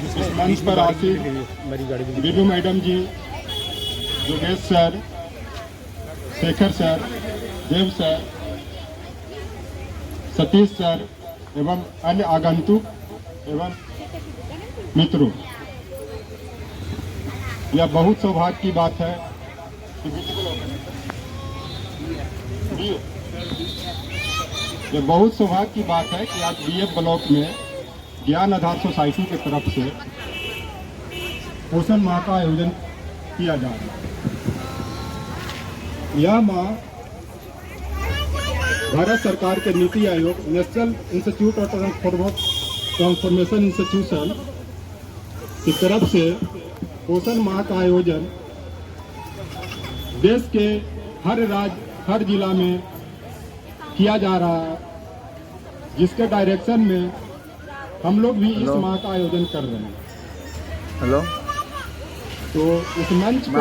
इस मंच पर आसिफ, बीबू मैडम जी, योगेश सर, शेखर सर, देव सर, सतीश सर एवं अन्य आगंतुक एवं मित्रों, यह बहुत सौभाग्य की बात है यह बहुत सौभाग्य की बात है कि आज बीएफ ब्लॉक में ज्ञान आधार सोसाइटी की तरफ से पोषण माह का आयोजन किया जा रहा है। यह माह भारत सरकार के NITI Aayog, national institute of transformation institution की तरफ से पोषण माह का आयोजन देश के हर राज्य, हर जिला में किया जा रहा है, जिसके डायरेक्शन में हम लोग भी इस माह का आयोजन कर रहे हैं। हेलो, तो इस मंच को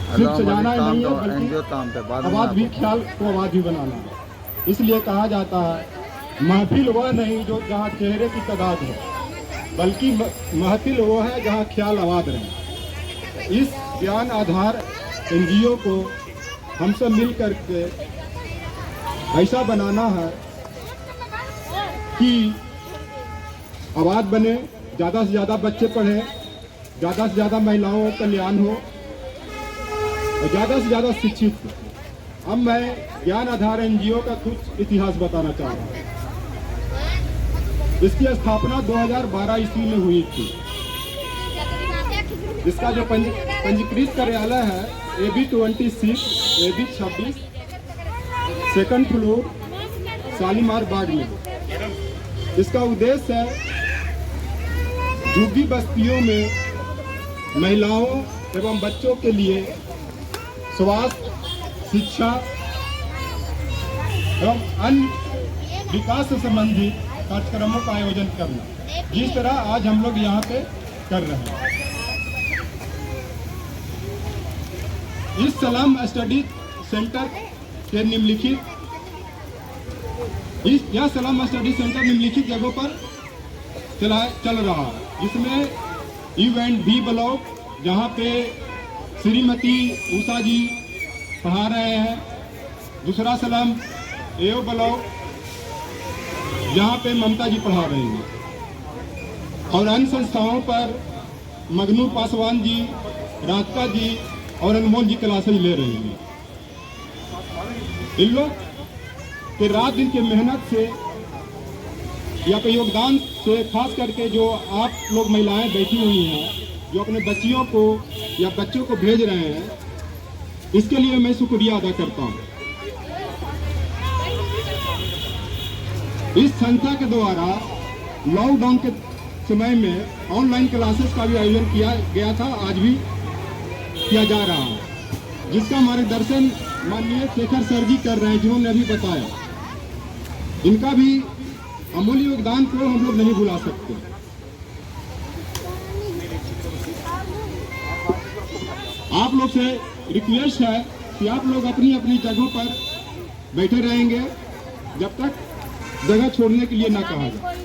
सिर्फ सजाना ही नहीं है, बल्कि आवाज भी, ख्याल को आवाज भी बनाना है। इसलिए कहा जाता है महफिल वह नहीं जो जहाँ चेहरे की तादाद है, बल्कि महफिल वो है जहाँ ख्याल आबाद रहे। इस ज्ञान आधार एनजीओ को हम सब मिल करके ऐसा बनाना है कि आबाद बने, ज़्यादा से ज़्यादा बच्चे पढ़ें, ज़्यादा से ज़्यादा महिलाओं का कल्याण हो और ज़्यादा से ज़्यादा शिक्षित हो। अब मैं ज्ञान आधार एनजीओ का कुछ इतिहास बताना चाह रहा हूँ। इसकी स्थापना 2012 ईस्वी में हुई थी। इसका जो पंजीकृत कार्यालय है AB 26, AB 26, second floor, Shalimar Bagh में। इसका उद्देश्य है झुग्गी बस्तियों में महिलाओं एवं बच्चों के लिए स्वास्थ्य, शिक्षा एवं अन्य विकास से संबंधित कार्यक्रमों का आयोजन करना, जिस तरह आज हम लोग यहाँ पे कर रहे हैं। इस सलाम स्टडी सेंटर के निम्नलिखित यह सलाम स्टडी सेंटर निम्नलिखित जगहों पर चल रहा है, जिसमें U&B ब्लॉक, जहाँ पे श्रीमती उषा जी पढ़ा रहे हैं। दूसरा सलाम AO ब्लॉक, जहाँ पे ममता जी पढ़ा रही हैं। और अन्य संस्थाओं पर मगनू पासवान जी, राधिका जी और अनमोल जी क्लासेज ले रही हैं। इन लोग के रात दिन के मेहनत से या के योगदान से, खास करके जो आप लोग महिलाएं बैठी हुई हैं, जो अपने बच्चियों को या बच्चों को भेज रहे हैं, इसके लिए मैं शुक्रिया अदा करता हूँ। इस संस्था के द्वारा लॉकडाउन के समय में ऑनलाइन क्लासेस का भी आयोजन किया गया था, आज भी किया जा रहा है, जिसका मार्गदर्शन माननीय शेखर सर जी कर रहे हैं, जिन्होंने अभी बताया। इनका भी अमूल्य योगदान को हम लोग नहीं भुला सकते। आप लोग से रिक्वेस्ट है कि आप लोग अपनी अपनी जगहों पर बैठे रहेंगे जब तक जगह छोड़ने के लिए ना कहा जाए।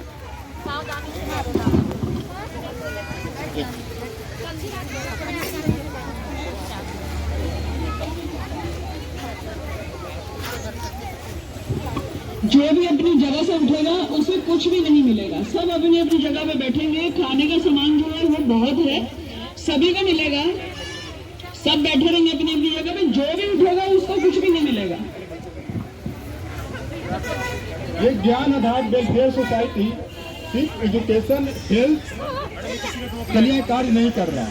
जो भी अपनी जगह से उठेगा उसे कुछ भी नहीं मिलेगा। सब अपनी अपनी जगह पे बैठेंगे। खाने का सामान जो है वो बहुत है, सभी को मिलेगा। सब बैठे रहेंगे अपनी अपनी जगह पे। जो भी उठेगा उसको कुछ भी नहीं मिलेगा। ये ज्ञान आधार वेलफेयर सोसाइटी सिर्फ एजुकेशन, हेल्थ के लिए कार्य नहीं कर रहा।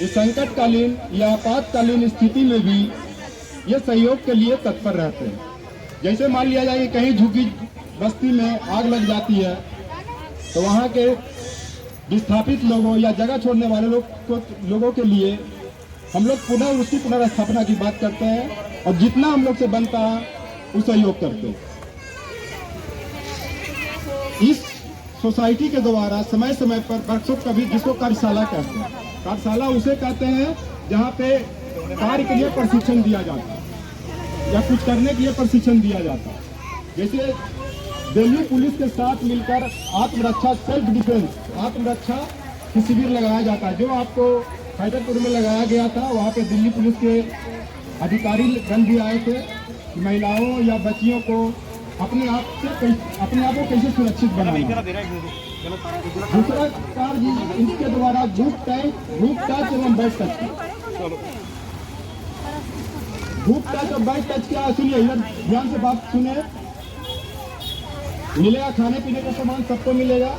इस संकटकालीन या आपातकालीन स्थिति में भी ये सहयोग के लिए तत्पर रहते हैं। जैसे मान लिया जाए कहीं झुग्गी बस्ती में आग लग जाती है, तो वहाँ के विस्थापित लोगों या जगह छोड़ने वाले लोगों के लिए हम लोग पुनः उसकी पुनर्स्थापना की बात करते हैं और जितना हम लोग से बनता है वो सहयोग करते हैं। इस सोसाइटी के द्वारा समय समय पर वर्कशॉप का भी, जिसको कार्यशाला कहते हैं, कार्यशाला उसे कहते हैं जहाँ पे कार्य के लिए प्रशिक्षण दिया जाता है या कुछ करने के लिए प्रशिक्षण दिया जाता है। जैसे दिल्ली पुलिस के साथ मिलकर आत्मरक्षा सेल्फ डिफेंस आत्मरक्षा की शिविर लगाया जाता है, जो आपको हैदरपुर में लगाया गया था। वहाँ पे दिल्ली पुलिस के अधिकारी गण भी आए थे, महिलाओं या बच्चियों को अपने आप को कैसे सुरक्षित बनाना। दूसरा कार्य इसके द्वारा ग्रुप टच एवं बैक टच ग्रुप टच और बैक टच क्या, सुनिए इधर ध्यान से बात सुने। मिलेगा खाने पीने का सामान सबको मिलेगा,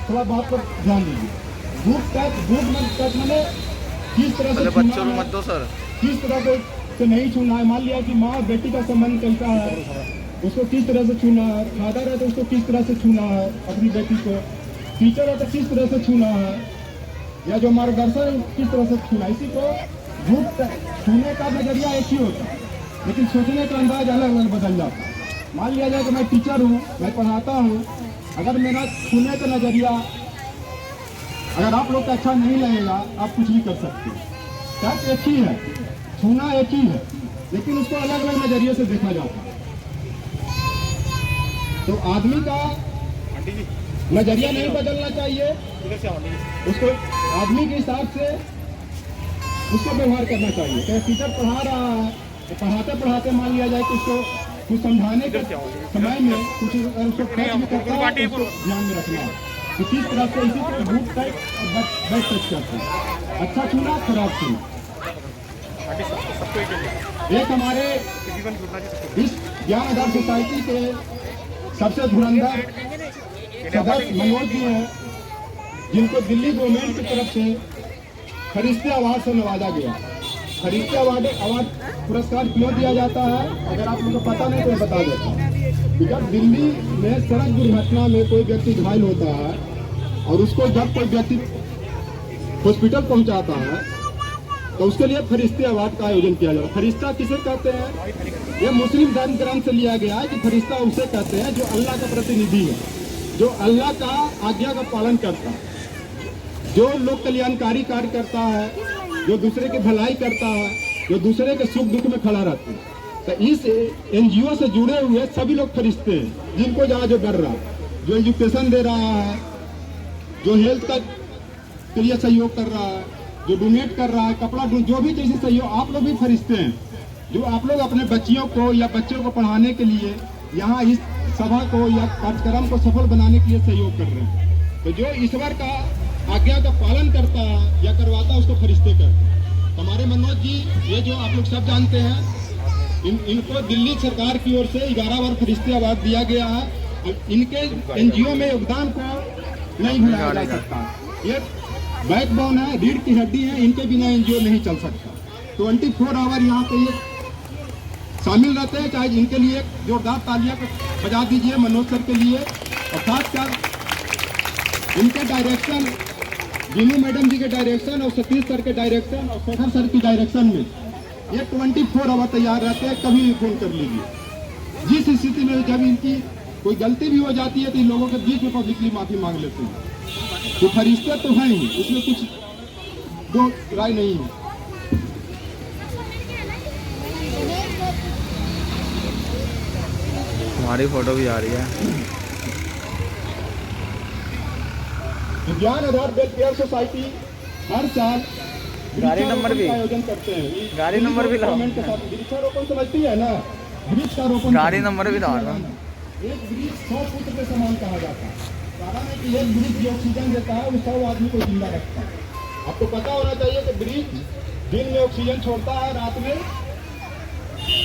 थोड़ा बात पर ध्यान दीजिए। ग्रुप टच मैंने किस तरह से बच्चों में मत दो सर, किस तरह से नहीं छूना है। मान लिया कि माँ और बेटी का संबंध कैसा है, उसको किस तरह से छूना है। फादर है तो उसको किस तरह से छूना है अपनी बेटी को। टीचर है तो किस तरह से छूना है, या जो मार्गदर्शन है किस तरह से छूना है। इसी को ग्रुप छूने का नजरिया एक ही होता है, लेकिन सोचने का अंदाज अलग अलग बदल जाता है। मान लिया जाए कि मैं टीचर हूँ, मैं पढ़ाता हूँ, अगर मेरा छूने का नजरिया अगर आप लोग का अच्छा नहीं लगेगा, आप कुछ भी कर सकते हैं। टच एक ही है, छूना एक ही है, लेकिन उसको अलग अलग नजरिए से देखा जाता है। तो आदमी का नजरिया नहीं बदलना चाहिए, उसको आदमी के हिसाब से उसको व्यवहार करना चाहिए। तो टीचर पढ़ा रहा है तो पढ़ाते पढ़ाते मान लिया जाए कि उसको कुछ समझाने के समय में कुछ उसको टच भी करता है, उसको ध्यान में रखना है कि किस तरह से इसी को ग्रुप टच और बैक टच करते हैं। अच्छा छूना, खराब छूना। एक हमारे इस ज्ञान आधार सोसाइटी के सबसे धुरंधर सदस्य मनोज जी हैं, जिनको दिल्ली गवर्नमेंट की तरफ से फरिश्ते अवार्ड से नवाजा गया। फरिश्ते अवार्ड पुरस्कार क्यों दिया जाता है, अगर आप लोगों को पता नहीं तो मैं बता देता हूँ। जब दिल्ली में सड़क दुर्घटना में कोई व्यक्ति घायल होता है और उसको जब कोई व्यक्ति हॉस्पिटल पहुंचाता है तो उसके लिए फरिश्ते अवार्ड का आयोजन किया जाता है। फरिश्ता किसे कहते हैं, यह मुस्लिम धर्म ग्रंथ से लिया गया है कि फरिश्ता उसे कहते हैं जो अल्लाह का प्रतिनिधि है, जो अल्लाह का आज्ञा का पालन करता है, जो लोक कल्याणकारी कार्य करता है, जो दूसरे की भलाई करता है, जो दूसरे के सुख दुख में खड़ा रहता है। तो इस एनजीओ से जुड़े हुए सभी लोग फरिश्ते हैं, जिनको जहाँ जो कर रहा है, जो एजुकेशन दे रहा है, जो हेल्थ का के लिए सहयोग कर रहा है, जो डोनेट कर रहा है, कपड़ा जो भी जैसे सहयोग, आप लोग भी फरिश्ते हैं, जो आप लोग अपने बच्चियों को या बच्चों को पढ़ाने के लिए यहाँ इस सभा को या कार्यक्रम को सफल बनाने के लिए सहयोग कर रहे हैं। तो जो ईश्वर का आज्ञा का पालन करता है या करवाता है, उसको फरिश्ते कहते हैं। हमारे मनोज जी, ये जो आप लोग सब जानते हैं, इनको दिल्ली सरकार की ओर से 11 बार फरिश्ते अवार्ड दिया गया है। इनके एनजीओ में योगदान को नहीं भुलाया जा सकता। ये बैकबोन है, रीढ़ की हड्डी है, इनके बिना एनजीओ नहीं चल सकता। 24 आवर यहाँ पे ये शामिल रहते हैं। चाहे इनके लिए जोरदार तालियां बजा दीजिए मनोज सर के लिए, और खासकर इनके डायरेक्शन, जीनू मैडम जी के डायरेक्शन और सतीश सर के डायरेक्शन और शेखर सर की डायरेक्शन में ये 24 आवर तैयार रहते हैं। कभी भी फोन कर लीजिए। जिस स्थिति में जब इनकी कोई गलती भी हो जाती है तो इन लोगों के बीच में पब्लिकली माफी मांग लेते हैं। तो फरिश्ते तो हैं ही, उसमें कुछ दो राय नहीं है। हमारी फोटो भी आ रही है। ज्ञान आधार वेलफेयर सोसाइटी हर साल गाड़ी नंबर भी आयोजन करते हैं। गाड़ी नंबर भी गवर्नमेंट के साथ वृक्षारोपण समझती है ना, वृक्षारोपण गाड़ी नंबर भी डाल रहा। एक वृक्ष 100 पुत्र के समान कहा जाता है। कारण है कि एक वृक्ष जो ऑक्सीजन देता है वो 100 आदमी को जिंदा रखता है। आपको पता होना चाहिए कि वृक्ष दिन में ऑक्सीजन छोड़ता है, रात में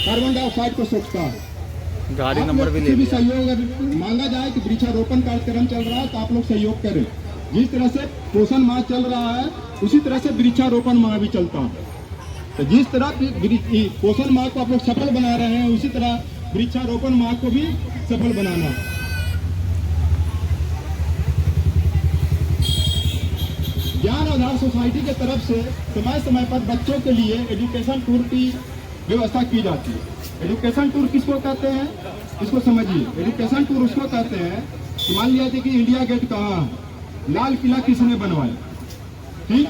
कार्बन डाइऑक्साइड को सोखता है। गाड़ी नंबर भी ले भी सहयोग अगर मांगा जाए कि वृक्षारोपण कार्यक्रम चल रहा है तो आप लोग सहयोग करें। जिस तरह से पोषण माह चल रहा है उसी तरह से वृक्षारोपण माह भी चलता है। तो जिस तरह पोषण माह को आप लोग सफल बना रहे हैं, उसी तरह वृक्षारोपण माह को भी सफल बनाना है। ज्ञान आधार सोसाइटी की तरफ से समय समय पर बच्चों के लिए एजुकेशन टूर की व्यवस्था की जाती है। एजुकेशन टूर किसको कहते हैं, इसको समझिए। एजुकेशन टूर उसको कहते हैं कि मान लिया कि इंडिया गेट कहाँ है, लाल किला किसने बनवाया, ठीक।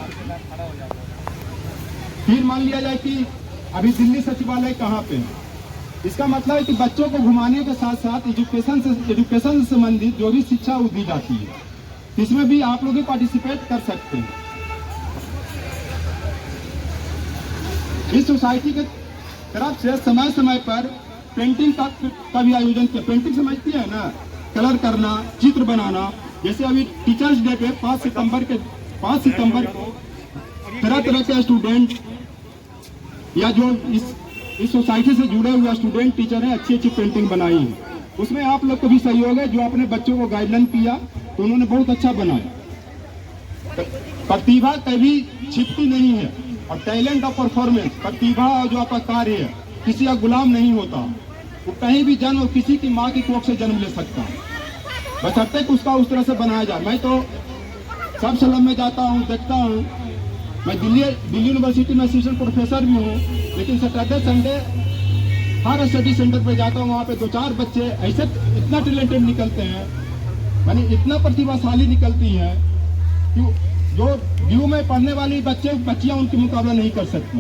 फिर मान लिया जाए कि अभी दिल्ली सचिवालय कहाँ पे है, इसका मतलब है कि बच्चों को घुमाने के साथ साथ एजुकेशन से संबंधित जो भी शिक्षा वो दी जाती है, इसमें भी आप लोग भी पार्टिसिपेट कर सकते हैं। इस सोसाइटी के तरफ से समय समय पर पेंटिंग का भी आयोजन किया। पेंटिंग समझती है ना, कलर करना, चित्र बनाना। जैसे अभी टीचर्स डे पे 5 सितंबर को तरह तरह के स्टूडेंट या जो इस सोसाइटी से जुड़े हुए स्टूडेंट टीचर हैं, अच्छी अच्छी पेंटिंग बनाई है। उसमें आप लोग को भी सहयोग है। जो अपने बच्चों को गाइडलाइन किया तो उन्होंने बहुत अच्छा बनाया। प्रतिभा कभी छिपती नहीं है और टैलेंट और परफॉर्मेंस, प्रतिभा और जो आपका कार्य है किसी का गुलाम नहीं होता। वो कहीं भी जन्म किसी की माँ की कोख से जन्म ले सकता है, बशर्ते कि उसका उस तरह से बनाया जाए। मैं तो सब स्लम में जाता हूँ, देखता हूँ। मैं दिल्ली यूनिवर्सिटी में असिस्टेंट प्रोफेसर भी हूँ, लेकिन सैटरडे संडे हर स्टडी सेंटर पर जाता हूँ। वहाँ पे 2-4 बच्चे ऐसे इतना टैलेंटेड निकलते हैं, यानी इतना प्रतिभाशाली निकलती हैं कि जो व्यू में पढ़ने वाली बच्चियाँ उनकी मुकाबला नहीं कर सकती।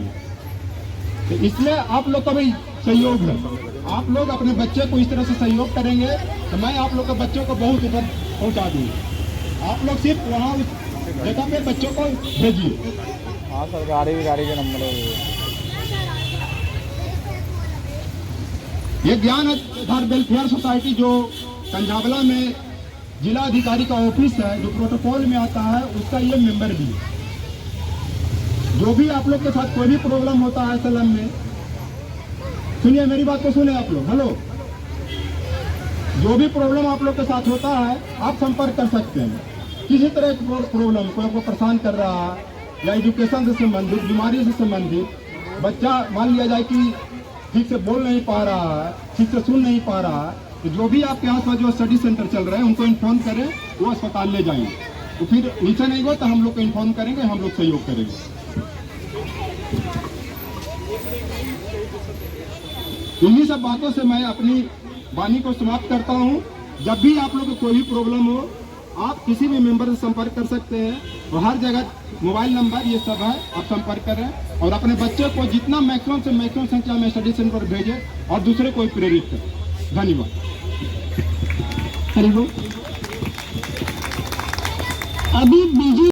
तो इसलिए आप लोग का भी सहयोग है। आप लोग अपने बच्चे को इस तरह से सहयोग करेंगे तो मैं आप लोग के बच्चों को बहुत ऊपर पहुँचा दूँगा। आप लोग सिर्फ वहाँ उस जगह पे बच्चों को भेजिए। हाँ सर, गाड़ी के नंबर है। ये ज्ञान आधार वेलफेयर सोसाइटी जो कंझावला में जिला अधिकारी का ऑफिस है, जो प्रोटोकॉल में आता है, उसका ये मेंबर भी है। जो भी आप लोग के साथ कोई भी प्रॉब्लम होता है सलम में, सुनिए मेरी बात को, सुने आप लोग। हेलो, जो भी प्रॉब्लम आप लोग के साथ होता है आप संपर्क कर सकते हैं। किसी तरह की प्रॉब्लम कोई आपको परेशान कर रहा है या एजुकेशन से संबंधित, बीमारी से संबंधित, बच्चा मान लिया जाए कि ठीक से बोल नहीं पा रहा है, ठीक से सुन नहीं पा रहा है, तो जो भी आपके आसपास जो स्टडी सेंटर चल रहे हैं उनको इन्फॉर्म करें, वो अस्पताल ले जाएंगे। तो फिर उनसे नहीं हो तो हम लोग को इन्फॉर्म करेंगे, हम लोग सहयोग करेंगे। इन्हीं सब बातों से मैं अपनी वाणी को समाप्त करता हूँ। जब भी आप लोग को कोई भी प्रॉब्लम हो, आप किसी भी मेंबर से संपर्क कर सकते हैं और हर जगह मोबाइल नंबर ये सब है, आप संपर्क करें और अपने बच्चे को जितना मैक्सिमम से मैक्सिमम संख्या में स्टडी सेंटर पर भेजें और दूसरे को प्रेरित करें। धन्यवाद। अभी बीजी